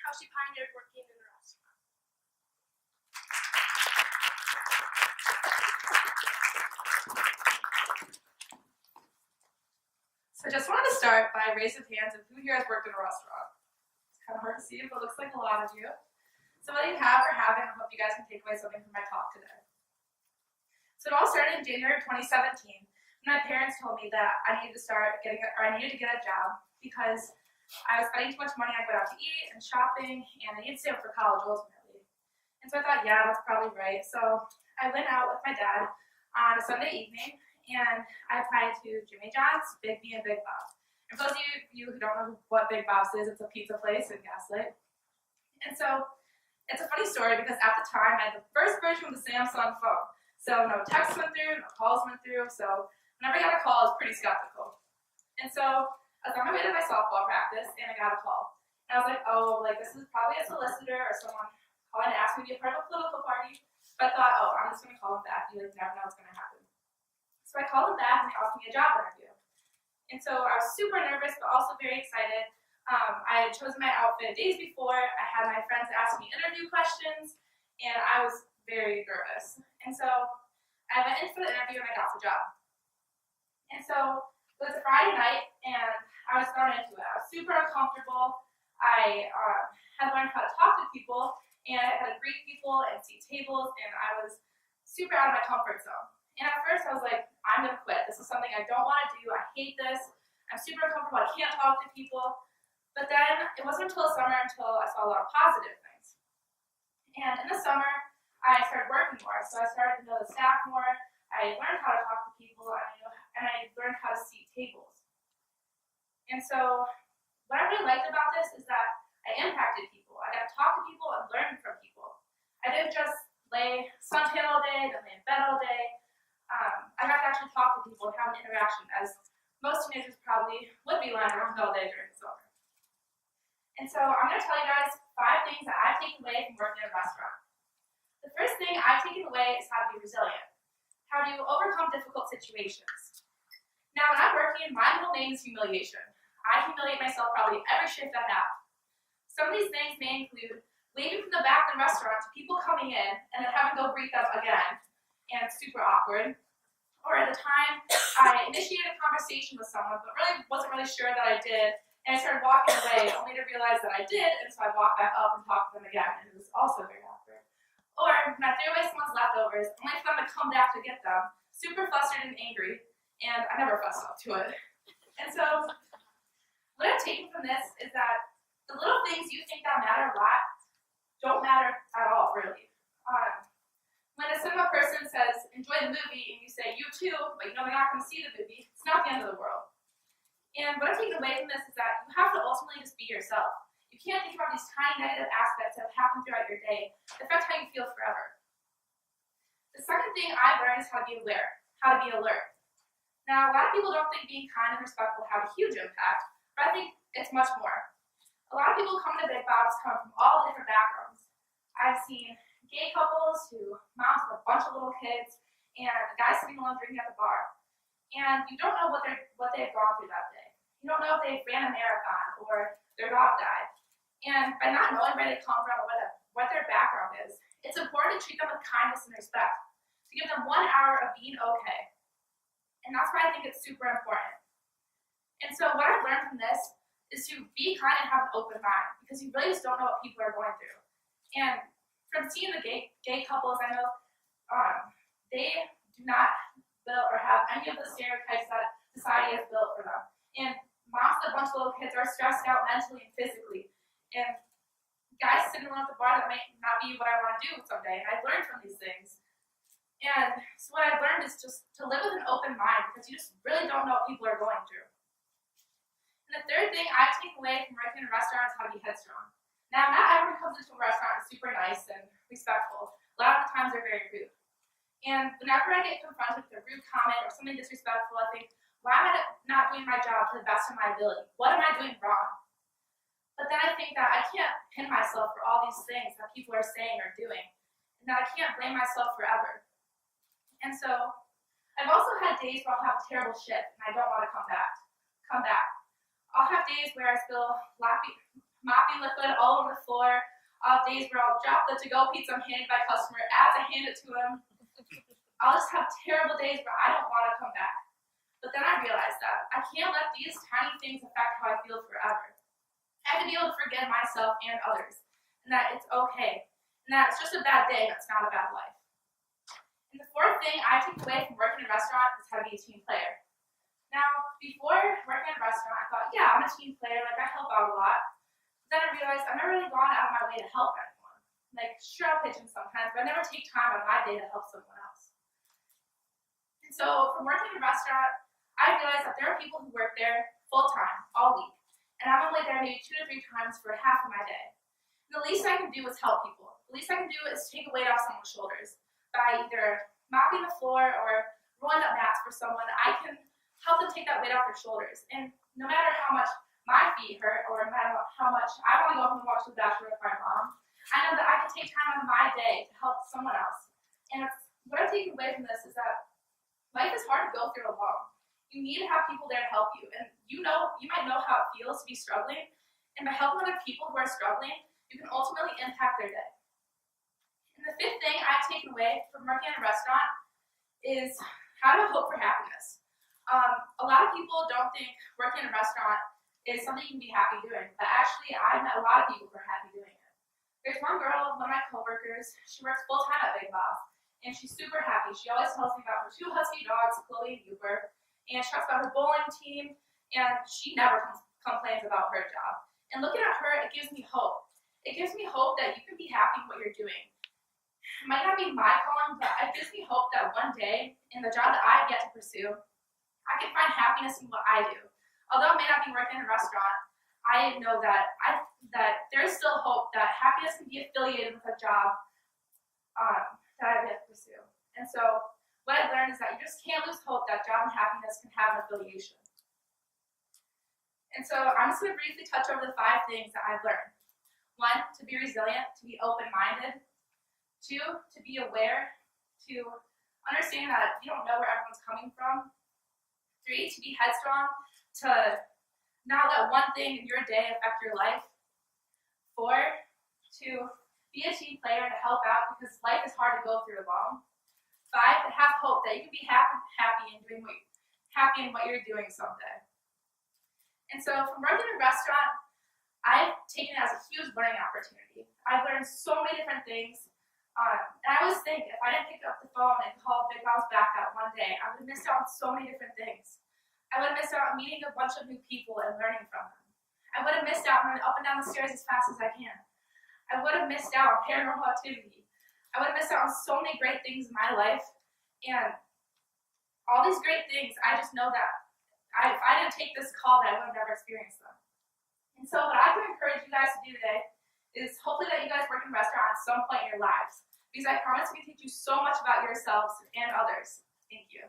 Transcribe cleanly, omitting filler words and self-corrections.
how she pioneered working in a restaurant. So I just wanted to start by raising hands of who here has worked in a restaurant. It's kind of hard to see, but it looks like a lot of you. So whether you have or haven't, I hope you guys can take away something from my talk today. So it all started in January of 2017 when my parents told me that I needed to get a job because I was spending too much money on going out to eat and shopping, and I needed to save up for college ultimately. And so I thought, yeah, that's probably right. So I went out with my dad on a Sunday evening, and I applied to Jimmy John's, Big B, and Big Bob's. And for those of you who don't know what Big Bob's is, it's a pizza place in Gaslight. And so it's a funny story because at the time I had the first version of the Samsung phone. So no texts went through, no calls went through, so whenever I got a call, I was pretty skeptical. And so I was on my way to my softball practice, and I got a call. And I was like, oh, this is probably a solicitor or someone calling to ask me to be a part of a political party. But I thought, oh, I'm just going to call them back. You never know what's going to happen. So I called them back, and they offered me a job interview. And so I was super nervous, but also very excited. I had chosen my outfit days before. I had my friends ask me interview questions, and I was very nervous. And so I went in for the interview, and I got the job. And so it was a Friday night, and I was thrown into it. I was super uncomfortable. I had learned how to talk to people, and I had to greet people and see tables, and I was super out of my comfort zone. And at first I was like, I'm going to quit. This is something I don't want to do. I hate this. I'm super uncomfortable. I can't talk to people. But then it wasn't until summer until I saw a lot of positive things. And in the summer, I started working more. So I started to know the staff more. I learned how to talk to people, and I learned how to seat tables. And so what I really liked about this is that I impacted people. I got to talk to people and learn from people. I didn't just lay suntan all day, then lay in bed all day. I got to actually talk to people and have an interaction, as most teenagers probably would be lying around all day during the summer. And so I'm going to tell you guys 5 things that I've taken away from working in a restaurant. The first thing I've taken away is how to be resilient, how to overcome difficult situations. Now, when I'm working, my middle name is humiliation. I humiliate myself probably every shift I have. Some of these things may include waving from the back of the restaurant to people coming in and then having to go greet them again, and it's super awkward. Or at the time, I initiated a conversation with someone, but wasn't really sure that I did, and I started walking away only to realize that I did, and so I walked back up and talked to them again, and it was also very awkward. Or when I threw away someone's leftovers, only for them to come back to get them, super flustered and angry, and I never fessed up to it. And so what I've taken from this is that the little things you think that matter a lot don't matter at all, really. When a cinema person says, enjoy the movie, and you say, you too, but they're not going to see the movie, it's not the end of the world. And what I've taken away from this is that you have to ultimately just be yourself. You can't think about these tiny negative aspects that happen throughout your day that affect how you feel forever. The second thing I've learned is how to be aware, how to be alert. Now, a lot of people don't think being kind and respectful have a huge impact, but I think it's much more. A lot of people come to Big Bob's come from all different backgrounds. I've seen gay couples who moms with a bunch of little kids, and a guy sitting alone drinking at the bar. And you don't know what they've gone through that day. You don't know if they ran a marathon or their dog died. And by not knowing where they come from or what their background is, it's important to treat them with kindness and respect, to give them 1 hour of being okay. And that's why I think it's super important. And so what I've learned from this is to be kind and have an open mind, because you really just don't know what people are going through. And from seeing the gay couples, I know they do not build or have any of the stereotypes that society has built for them. And moms with a bunch of little kids are stressed out mentally and physically. And guys sitting alone at the bar, that might not be what I want to do someday. And I've learned from these things. And so what I've learned is just to live with an open mind, because you just really don't know what people are going through. And the third thing I've taken away from working in a restaurant is how to be headstrong. Now, not everyone who comes into a restaurant is super nice and respectful. A lot of the times they're very rude. And whenever I get confronted with a rude comment or something disrespectful, I think, why am I not doing my job to the best of my ability? What am I doing wrong? But then I think that I can't pin myself for all these things that people are saying or doing, and that I can't blame myself forever. And so I've also had days where I'll have a terrible shift and I don't want to come back. I'll have days where I feel moppy liquid all over the floor. Days where I'll drop the to-go pizza I'm handed by a customer as I hand it to him. I'll just have terrible days where I don't want to come back. But then I realized that I can't let these tiny things affect how I feel forever. I have to be able to forgive myself and others, and that it's okay, and that it's just a bad day, that's not a bad life. And the fourth thing I take away from working in a restaurant is how to be a team player. Now, before working in a restaurant, I thought, yeah, I'm a team player, like I help out a lot. But then I realized I've never really gone out of my way to help anyone. Like, sure, I'll pitch in sometimes, but I never take time out of my day to help someone else. And so, from working in a restaurant, I realized that there are people who work there full-time, all week. And I'm only there maybe 2 to 3 times for half of my day. And the least I can do is help people. The least I can do is take a weight off someone's shoulders by either mopping the floor or rolling up mats for someone. I can help them take that weight off their shoulders. And no matter how much my feet hurt or no matter how much I want to go home and watch The Bachelor with my mom, I know that I can take time out of my day to help someone else. And what I'm taking away from this is that life is hard to go through alone. You need to have people there to help you. And you might know how it feels to be struggling. And by helping other people who are struggling, you can ultimately impact their day. And the fifth thing I've taken away from working in a restaurant is how to hope for happiness. A lot of people don't think working in a restaurant is something you can be happy doing, but actually I've met a lot of people who are happy doing it. There's one girl, one of my coworkers, she works full-time at Big Bob, and she's super happy. She always tells me about her 2 husky dogs, Chloe and Uber, and she talks about her bowling team, and she never complains about her job. And looking at her, it gives me hope. It gives me hope that you can be happy in what you're doing. It might not be my calling, but it gives me hope that one day, in the job that I get to pursue, I can find happiness in what I do. Although I may not be working in a restaurant, I know that there is still hope that happiness can be affiliated with a job that I get to pursue. And so what I've learned is that you just can't lose hope that job and happiness can have an affiliation. And so I'm just going to briefly touch over the 5 things that I've learned. 1, to be resilient, to be open-minded. 2, to be aware, to understand that you don't know where everyone's coming from. 3, to be headstrong, to not let one thing in your day affect your life. 4, to be a team player to help out because life is hard to go through alone. 5, to have hope that you can be happy in what you're doing someday. And so from working in a restaurant, I've taken it as a huge learning opportunity. I've learned so many different things. And I always think if I didn't pick up the phone and call Big Bob's back that one day, I would have missed out on so many different things. I would have missed out on meeting a bunch of new people and learning from them. I would have missed out on running up and down the stairs as fast as I can. I would have missed out on paranormal activity. I would have missed out on so many great things in my life. And all these great things, I just know that if I didn't take this call, that I would have never experienced them. And so what I can encourage you guys to do today is hopefully that you guys work in a restaurant at some point in your lives. Because I promise we can teach you so much about yourselves and others. Thank you.